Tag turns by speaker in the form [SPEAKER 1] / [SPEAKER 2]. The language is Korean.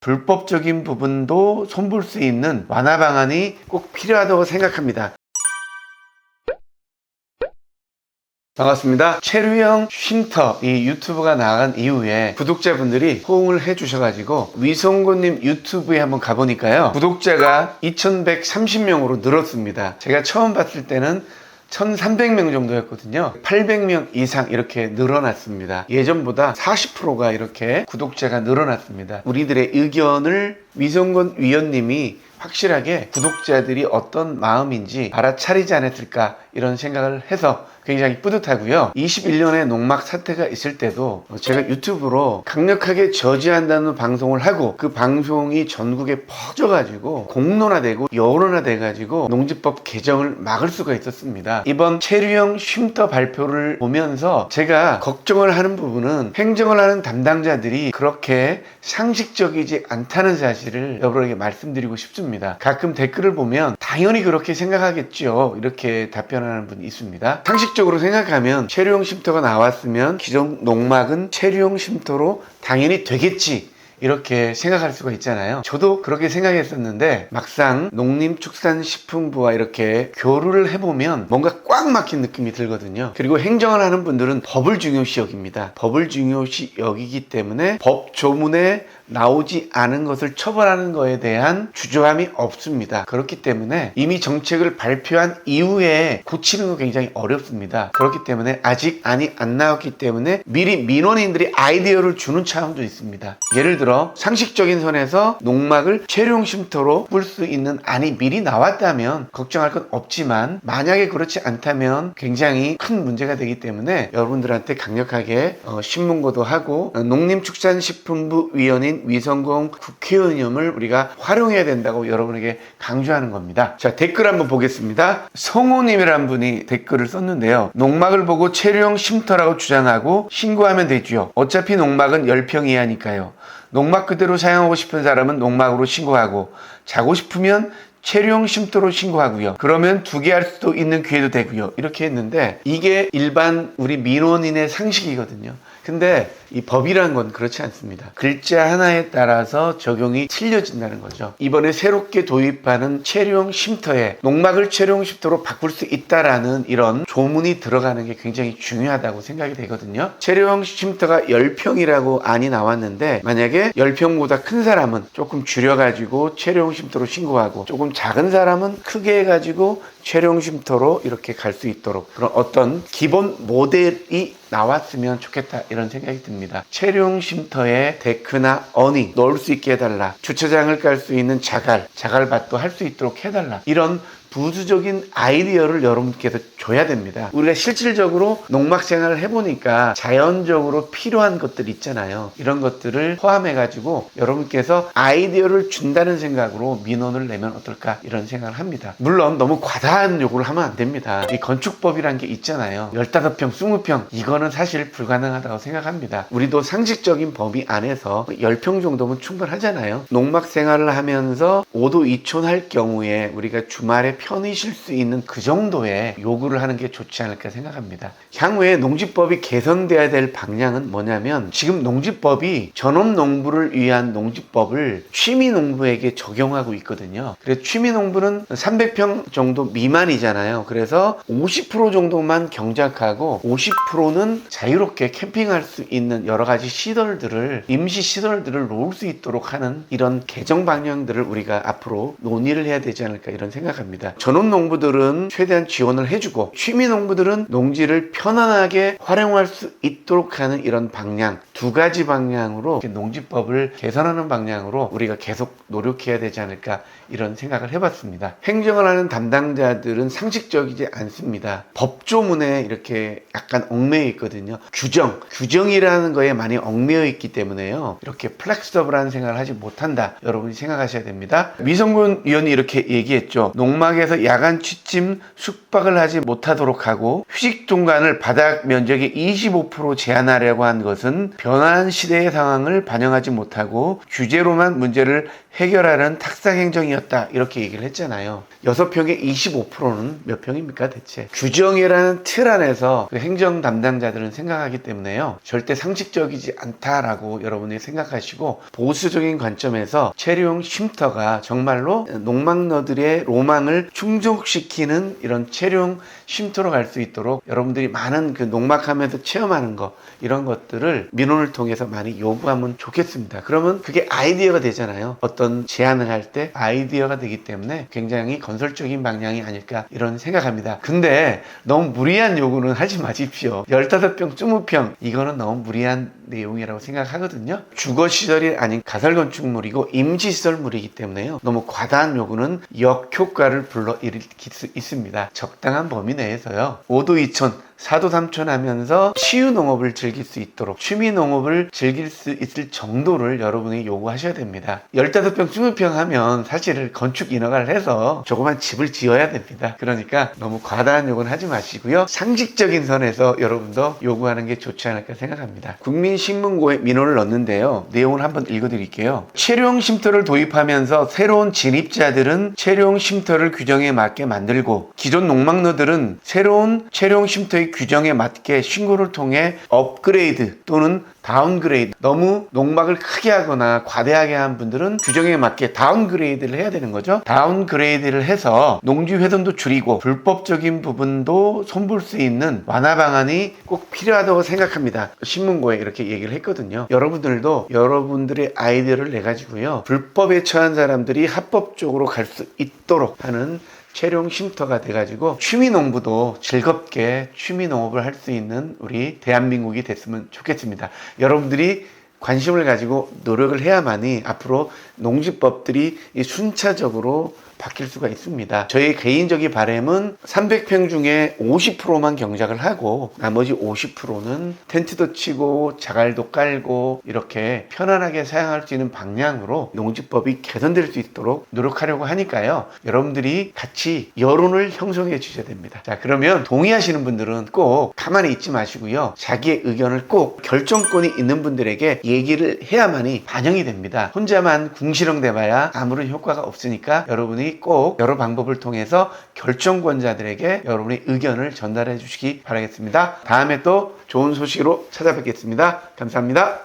[SPEAKER 1] 불법적인 부분도 손볼 수 있는 완화 방안이 꼭 필요하다고 생각합니다. 반갑습니다. 체류형 쉼터 이 유튜브가 나간 이후에 구독자분들이 호응을 해주셔가지고 위성곤님 유튜브에 한번 가보니까요, 구독자가 2130명으로 늘었습니다. 제가 처음 봤을 때는 1300명 정도였거든요. 800명 이상 이렇게 늘어났습니다. 예전보다 40%가 이렇게 구독자가 늘어났습니다. 우리들의 의견을 위성곤 위원님이 확실하게 구독자들이 어떤 마음인지 알아차리지 않았을까 이런 생각을 해서 굉장히 뿌듯하고요. 21년에 농막 사태가 있을 때도 제가 유튜브로 강력하게 저지한다는 방송을 하고 그 방송이 전국에 퍼져가지고 공론화되고 여론화돼가지고 농지법 개정을 막을 수가 있었습니다. 이번 체류형 쉼터 발표를 보면서 제가 걱정을 하는 부분은 행정을 하는 담당자들이 그렇게 상식적이지 않다는 사실을 여러분에게 말씀드리고 싶습니다. 가끔 댓글을 보면 당연히 그렇게 생각하겠죠, 이렇게 답변하는 분이 있습니다. 상식적으로 생각하면 체류형 쉼터가 나왔으면 기존 농막은 체류형 쉼터로 당연히 되겠지, 이렇게 생각할 수가 있잖아요. 저도 그렇게 생각했었는데 막상 농림축산식품부와 이렇게 교류를 해보면 뭔가 꽉 막힌 느낌이 들거든요. 그리고 행정을 하는 분들은 법을 중요시 여깁니다. 법을 중요시 여기기 때문에 법 조문에 나오지 않은 것을 처벌하는 것에 대한 주저함이 없습니다. 그렇기 때문에 이미 정책을 발표한 이후에 고치는 거 굉장히 어렵습니다. 그렇기 때문에 아직 안이 안 나왔기 때문에 미리 민원인들이 아이디어를 주는 차원도 있습니다. 예를 들어 상식적인 선에서 농막을 체류형 쉼터로 볼 수 있는 안이 미리 나왔다면 걱정할 건 없지만, 만약에 그렇지 않다면 굉장히 큰 문제가 되기 때문에 여러분들한테 강력하게 신문고도 하고 농림축산식품부 위원인 위성곤 국회의원님을 우리가 활용해야 된다고 여러분에게 강조하는 겁니다. 자, 댓글 한번 보겠습니다. 성호님이라는 분이 댓글을 썼는데요. 농막을 보고 체류형 쉼터라고 주장하고 신고하면 되죠. 어차피 농막은 10평 이하니까요. 농막 그대로 사용하고 싶은 사람은 농막으로 신고하고, 자고 싶으면 체류형 쉼터로 신고하고요. 그러면 두 개 할 수도 있는 기회도 되고요. 이렇게 했는데 이게 일반 우리 민원인의 상식이거든요. 근데 이 법이란 건 그렇지 않습니다. 글자 하나에 따라서 적용이 틀려진다는 거죠. 이번에 새롭게 도입하는 체류형 쉼터에 농막을 체류형 쉼터로 바꿀 수 있다라는 이런 조문이 들어가는 게 굉장히 중요하다고 생각이 되거든요. 체류형 쉼터가 10평이라고 안이 나왔는데 만약에 10평보다 큰 사람은 조금 줄여가지고 체류형 쉼터로 신고하고, 조금 작은 사람은 크게 해가지고 체류형 쉼터로 이렇게 갈 수 있도록 그런 어떤 기본 모델이 나왔으면 좋겠다, 이런 생각이 듭니다. 체류형 쉼터에 데크나 어닝 넣을 수 있게 해달라. 주차장을 깔 수 있는 자갈밭도 할 수 있도록 해달라. 이런 부수적인 아이디어를 여러분께서 줘야 됩니다. 우리가 실질적으로 농막 생활을 해보니까 자연적으로 필요한 것들 있잖아요. 이런 것들을 포함해가지고 여러분께서 아이디어를 준다는 생각으로 민원을 내면 어떨까, 이런 생각을 합니다. 물론 너무 과다한 요구를 하면 안 됩니다. 이 건축법이란 게 있잖아요. 15평, 20평 이거는 사실 불가능하다고 생각합니다. 우리도 상식적인 범위 안에서 10평 정도면 충분하잖아요. 농막 생활을 하면서 5도 2촌 할 경우에 우리가 주말에 편히 쉴 수 있는 그 정도의 요구를 하는 게 좋지 않을까 생각합니다. 향후에 농지법이 개선돼야 될 방향은 뭐냐면, 지금 농지법이 전업농부를 위한 농지법을 취미농부에게 적용하고 있거든요. 그래서 취미농부는 300평 정도 미만이잖아요. 그래서 50% 정도만 경작하고 50%는 자유롭게 캠핑할 수 있는 여러 가지 시설들을, 임시 시설들을 놓을 수 있도록 하는 이런 개정 방향들을 우리가 앞으로 논의를 해야 되지 않을까, 이런 생각합니다. 전업농부들은 최대한 지원을 해주고 취미농부들은 농지를 편안하게 활용할 수 있도록 하는 이런 방향, 두 가지 방향으로 농지법을 개선하는 방향으로 우리가 계속 노력해야 되지 않을까, 이런 생각을 해봤습니다. 행정을 하는 담당자들은 상식적이지 않습니다. 법조문에 이렇게 약간 얽매여 있거든요. 규정이라는 거에 많이 얽매여 있기 때문에요, 이렇게 플렉서블한 생각을 하지 못한다, 여러분이 생각하셔야 됩니다. 위성곤 위원이 이렇게 얘기했죠. 농막에 농막에서 야간 취침, 숙박을 하지 못하도록 하고 휴식 공간을 바닥 면적의 25% 제한하려고 한 것은 변화한 시대의 상황을 반영하지 못하고 규제로만 문제를 해결하려는 탁상 행정이었다. 이렇게 얘기를 했잖아요. 6평에 25%는 몇 평입니까 대체? 규정이라는 틀 안에서 그 행정 담당자들은 생각하기 때문에요. 절대 상식적이지 않다라고 여러분이 생각하시고 보수적인 관점에서 체류용 쉼터가 정말로 농막너들의 로망을 충족시키는 이런 체류용 쉼터로 갈 수 있도록 여러분들이 많은 그 농막하면서 체험하는 거 이런 것들을 민원을 통해서 많이 요구하면 좋겠습니다. 그러면 그게 아이디어가 되잖아요. 어떤 제안을 할 때 아이디어가 되기 때문에 굉장히 건설적인 방향이 아닐까 이런 생각합니다. 근데 너무 무리한 요구는 하지 마십시오. 15평, 20평 이거는 너무 무리한 내용이라고 생각하거든요. 주거시설이 아닌 가설건축물이고 임시시설물이기 때문에요. 너무 과다한 요구는 역효과를 불러일으킬 수 있습니다. 적당한 범위 내에서요. 5도 2촌 4도 3촌 하면서 치유농업을 즐길 수 있도록 취미농업을 즐길 수 있을 정도를 여러분이 요구하셔야 됩니다. 15평, 20평 하면 사실 건축 인허가를 해서 조그만 집을 지어야 됩니다. 그러니까 너무 과다한 요구는 하지 마시고요. 상식적인 선에서 여러분도 요구하는 게 좋지 않을까 생각합니다. 국민신문고에 민원을 넣는데요. 내용을 한번 읽어드릴게요. 체류용 쉼터를 도입하면서 새로운 진입자들은 체류용 쉼터를 규정에 맞게 만들고 기존 농막너들은 새로운 체류용 쉼터의 규정에 맞게 신고를 통해 업그레이드 또는 다운그레이드, 너무 농막을 크게 하거나 과대하게 한 분들은 규정에 맞게 다운그레이드를 해야 되는 거죠. 다운그레이드를 해서 농지 훼손도 줄이고 불법적인 부분도 손볼 수 있는 완화 방안이 꼭 필요하다고 생각합니다. 신문고에 이렇게 얘기를 했거든요. 여러분들도 여러분들의 아이디어를 내가지고요, 불법에 처한 사람들이 합법적으로 갈 수 있도록 하는 체류용 쉼터가 돼가지고 취미농부도 즐겁게 취미농업을 할 수 있는 우리 대한민국이 됐으면 좋겠습니다. 여러분들이 관심을 가지고 노력을 해야만이 앞으로 농지법들이 순차적으로 바뀔 수가 있습니다. 저희 개인적인 바람은 300평 중에 50%만 경작을 하고 나머지 50%는 텐트도 치고 자갈도 깔고 이렇게 편안하게 사용할 수 있는 방향으로 농지법이 개선될 수 있도록 노력하려고 하니까요. 여러분들이 같이 여론을 형성해 주셔야 됩니다. 자, 그러면 동의하시는 분들은 꼭 가만히 있지 마시고요. 자기의 의견을 꼭 결정권이 있는 분들에게 얘기를 해야만이 반영이 됩니다. 혼자만 궁시렁대 봐야 아무런 효과가 없으니까 여러분이 꼭 여러 방법을 통해서 결정권자들에게 여러분의 의견을 전달해 주시기 바라겠습니다. 다음에 또 좋은 소식으로 찾아뵙겠습니다. 감사합니다.